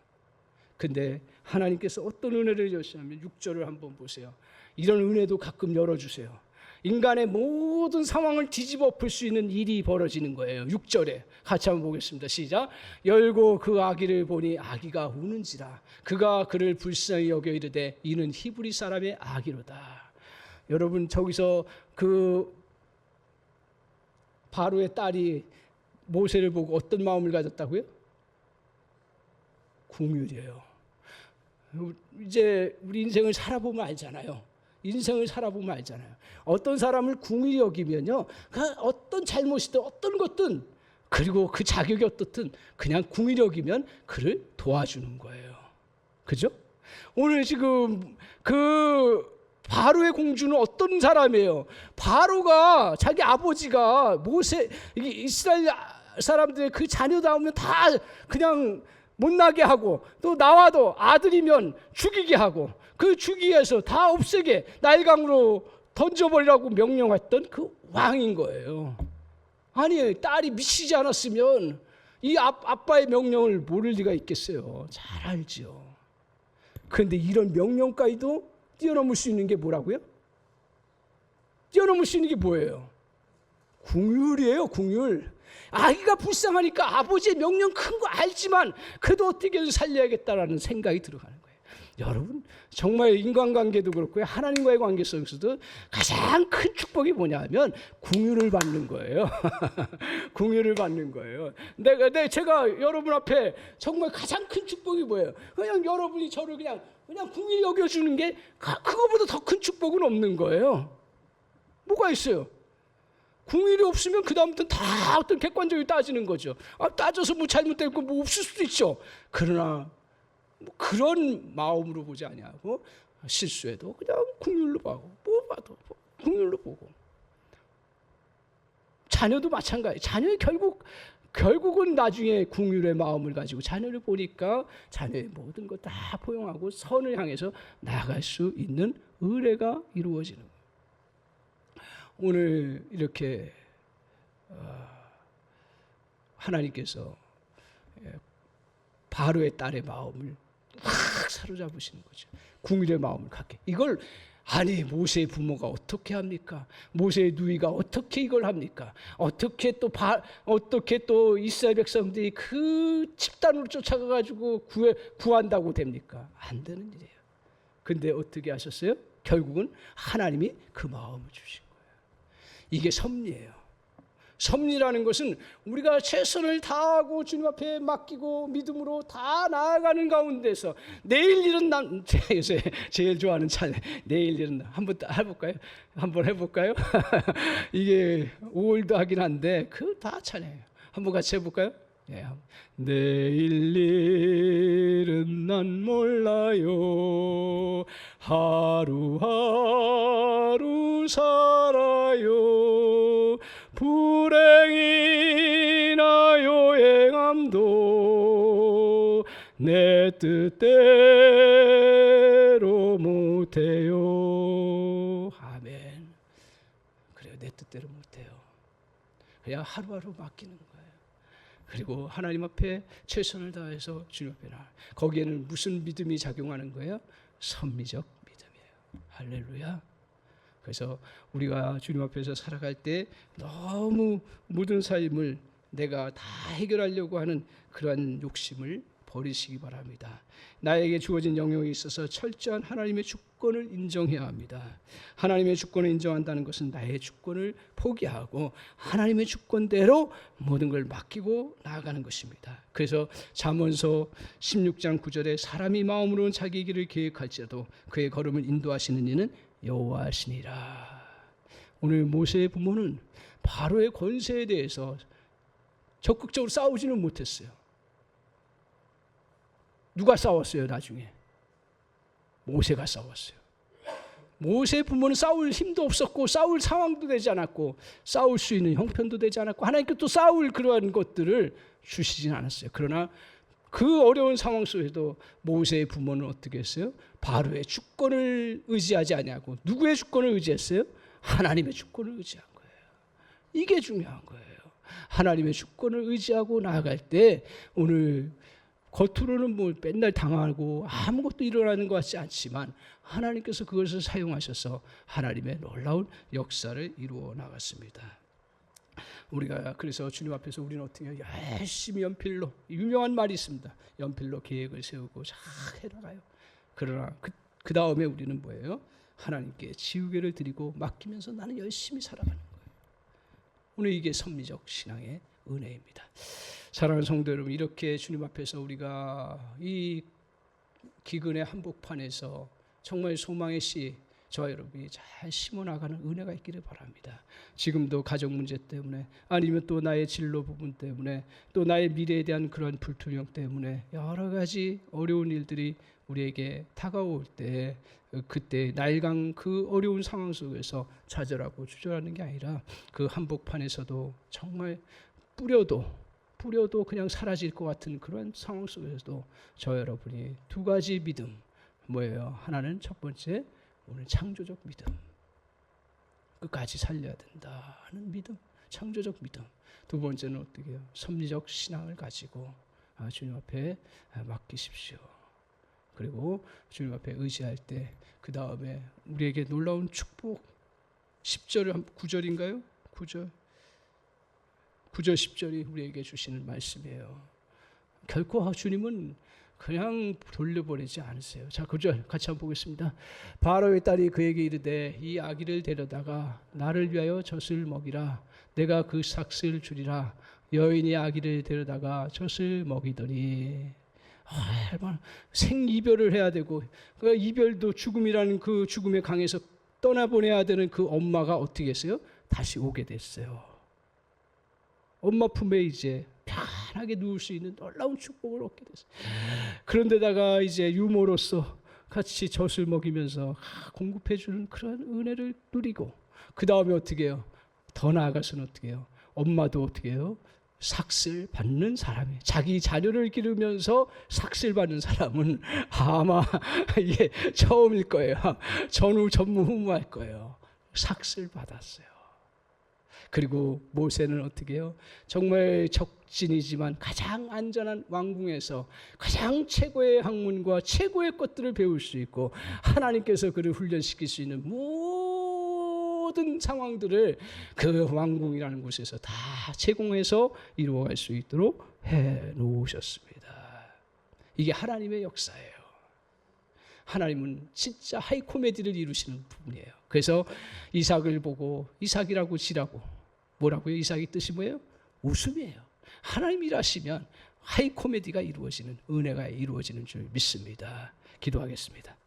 근데 하나님께서 어떤 은혜를 주시냐면 6절을 한번 보세요. 이런 은혜도 가끔 열어주세요. 인간의 모든 상황을 뒤집어 엎을 수 있는 일이 벌어지는 거예요. 6절에 같이 한번 보겠습니다. 시작. 열고 그 아기를 보니 아기가 우는지라 그가 그를 불쌍히 여겨 이르되 이는 히브리 사람의 아기로다. 여러분 저기서 그 바로의 딸이 모세를 보고 어떤 마음을 가졌다고요? 궁휼이에요. 이제 우리 인생을 살아보면 알잖아요. 인생을 살아보면 알잖아요. 어떤 사람을 궁휼히 여기면요, 그 어떤 잘못이든 어떤 것든 그리고 그 자격이 어떻든 그냥 궁휼히 여기면 그를 도와주는 거예요. 그죠? 오늘 지금 그 바로의 공주는 어떤 사람이에요? 바로가 자기 아버지가 모세 이스라엘 사람들의 그 자녀 나오면 다 그냥 못나게 하고 또 나와도 아들이면 죽이게 하고 그 죽이기 위해서 다 없애게 나일강으로 던져버리라고 명령했던 그 왕인 거예요. 아니 딸이 미치지 않았으면 이 아빠의 명령을 모를 리가 있겠어요. 잘 알죠. 그런데 이런 명령까지도 뛰어넘을 수 있는 게 뭐라고요? 뛰어넘을 수 있는 게 뭐예요? 궁휼이에요. 궁휼. 아기가 불쌍하니까 아버지의 명령 큰 거 알지만 그래도 어떻게든 살려야겠다라는 생각이 들어가는 거예요. 여러분 정말 인간관계도 그렇고요. 하나님과의 관계 속에서도 가장 큰 축복이 뭐냐 하면 궁휼을 받는 거예요. 궁휼을 받는 거예요. 제가 여러분 앞에 정말 가장 큰 축복이 뭐예요? 그냥 여러분이 저를 그냥 궁휼히 여겨주는 게 그거보다 더 큰 축복은 없는 거예요. 뭐가 있어요? 궁율이 없으면 그 다음부터는 다 어떤 객관적으로 따지는 거죠. 따져서 뭐 잘못된 거 뭐 없을 수도 있죠. 그러나 뭐 그런 마음으로 보지 아니하고 실수해도 그냥 궁율로 보고 뭐 봐도 궁율로 보고. 자녀도 마찬가지. 자녀의 결국은 나중에 궁율의 마음을 가지고 자녀를 보니까 자녀의 모든 것 다 포용하고 선을 향해서 나아갈 수 있는 의례가 이루어지는 거예요. 오늘 이렇게 하나님께서 바로의 딸의 마음을 확 사로잡으시는 거죠. 궁율의 마음을 갖게. 이걸 아니 모세의 부모가 어떻게 합니까? 모세의 누이가 어떻게 이걸 합니까? 어떻게 또 이스라엘 백성들이 그 집단으로 쫓아가 가지고 구한다고 됩니까? 안 되는 일이에요. 근데 어떻게 하셨어요? 결국은 하나님이 그 마음을 주신 거예요. 이게 섭리예요. 섭리라는 것은 우리가 최선을 다하고 주님 앞에 맡기고 믿음으로 다 나아가는 가운데서 내일 일은 요새 제일 좋아하는 찬양 내일 일은 한번 해볼까요? 한번 해볼까요? 이게 올드하긴 한데 그 다 찬양이에요. 한번 같이 해볼까요? 네. 내일 일은 난 몰라요. 하루하루 살아요. 불행이나 요행함도 내 뜻대로 못해요. 아멘. 그래요. 내 뜻대로 못해요. 그냥 하루하루 맡기는 거예요. 그리고 하나님 앞에 최선을 다해서 주님 앞에 나아가요. 거기에는 무슨 믿음이 작용하는 거예요? 섭리적 믿음이에요. 할렐루야. 그래서 우리가 주님 앞에서 살아갈 때 너무 모든 삶을 내가 다 해결하려고 하는 그러한 욕심을 버리시기 바랍니다. 나에게 주어진 영역에 있어서 철저한 하나님의 주권을 인정해야 합니다. 하나님의 주권을 인정한다는 것은 나의 주권을 포기하고 하나님의 주권대로 모든 걸 맡기고 나아가는 것입니다. 그래서 잠언서 16장 9절에 사람이 마음으로는 자기 길을 계획할지라도 그의 걸음을 인도하시는 이는 여호와시니라. 오늘 모세의 부모는 바로의 권세에 대해서 적극적으로 싸우지는 못했어요. 누가 싸웠어요? 나중에 모세가 싸웠어요. 모세의 부모는 싸울 힘도 없었고 싸울 상황도 되지 않았고 싸울 수 있는 형편도 되지 않았고 하나님께 또 싸울 그러한 것들을 주시진 않았어요. 그러나 그 어려운 상황 속에도 모세의 부모는 어떻게 했어요? 바로의 주권을 의지하지 아니하고 누구의 주권을 의지했어요? 하나님의 주권을 의지한 거예요. 이게 중요한 거예요. 하나님의 주권을 의지하고 나아갈 때 오늘 겉으로는 뭐 맨날 당하고 아무것도 일어나는 것 같지 않지만 하나님께서 그것을 사용하셔서 하나님의 놀라운 역사를 이루어 나갔습니다. 우리가 그래서 주님 앞에서 우리는 어떻게 해요? 열심히 연필로 유명한 말이 있습니다. 연필로 계획을 세우고 잘 해나가요. 그러나 그 다음에 우리는 뭐예요? 하나님께 지우개를 드리고 맡기면서 나는 열심히 살아가는 거예요. 오늘 이게 섭리적 신앙의 은혜입니다. 사랑하는 성도 여러분, 이렇게 주님 앞에서 우리가 이 기근의 한복판에서 정말 소망의 씨 저와 여러분이 잘 심어나가는 은혜가 있기를 바랍니다. 지금도 가족 문제 때문에 아니면 또 나의 진로 부분 때문에 또 나의 미래에 대한 그런 불투명 때문에 여러 가지 어려운 일들이 우리에게 다가올 때 그때 나일강 그 어려운 상황 속에서 좌절하고 주저하는 게 아니라 그 한복판에서도 정말 뿌려도 그냥 사라질 것 같은 그런 상황 속에서도 저 여러분이 두 가지 믿음 뭐예요? 하나는 첫 번째 오늘 창조적 믿음, 끝까지 살려야 된다 하는 믿음, 창조적 믿음. 두 번째는 어떻게 해요? 섭리적 신앙을 가지고 주님 앞에 맡기십시오. 그리고 주님 앞에 의지할 때 그 다음에 우리에게 놀라운 축복 10절 9절인가요? 9절 10절이 우리에게 주시는 말씀이에요. 결코 주님은 그냥 돌려보내지 않으세요. 자, 9절 같이 한번 보겠습니다. 바로의 딸이 그에게 이르되 이 아기를 데려다가 나를 위하여 젖을 먹이라. 내가 그 삭슬 주리라. 여인이 아기를 데려다가 젖을 먹이더니 얼마나 생이별을 해야 되고 그 이별도 죽음이라는 그 죽음의 강에서 떠나보내야 되는 그 엄마가 어떻게 했어요? 다시 오게 됐어요. 엄마 품에 이제 편하게 누울 수 있는 놀라운 축복을 얻게 됐어요. 그런데다가 이제 유모로서 같이 젖을 먹이면서 공급해 주는 그런 은혜를 누리고, 그 다음에 어떻게 해요? 더 나아가서는 어떻게 해요? 엄마도 어떻게 해요? 삭슬 받는 사람이, 자기 자녀를 기르면서 삭슬 받는 사람은 아마 이게 처음일 거예요. 전무후무할 거예요. 삭슬 받았어요. 그리고 모세는 어떻게 해요? 정말 적진이지만 가장 안전한 왕궁에서 가장 최고의 학문과 최고의 것들을 배울 수 있고, 하나님께서 그를 훈련시킬 수 있는 모든 상황들을 그 왕궁이라는 곳에서 다 제공해서 이루어갈 수 있도록 해 놓으셨습니다. 이게 하나님의 역사예요. 하나님은 진짜 하이 코미디를 이루시는 분이에요. 그래서 이삭을 보고 이삭이라고 지라고, 뭐라고요? 이삭의 뜻이 뭐예요? 웃음이에요. 하나님 일하시면 하이 코미디가 이루어지는, 은혜가 이루어지는 줄 믿습니다. 기도하겠습니다.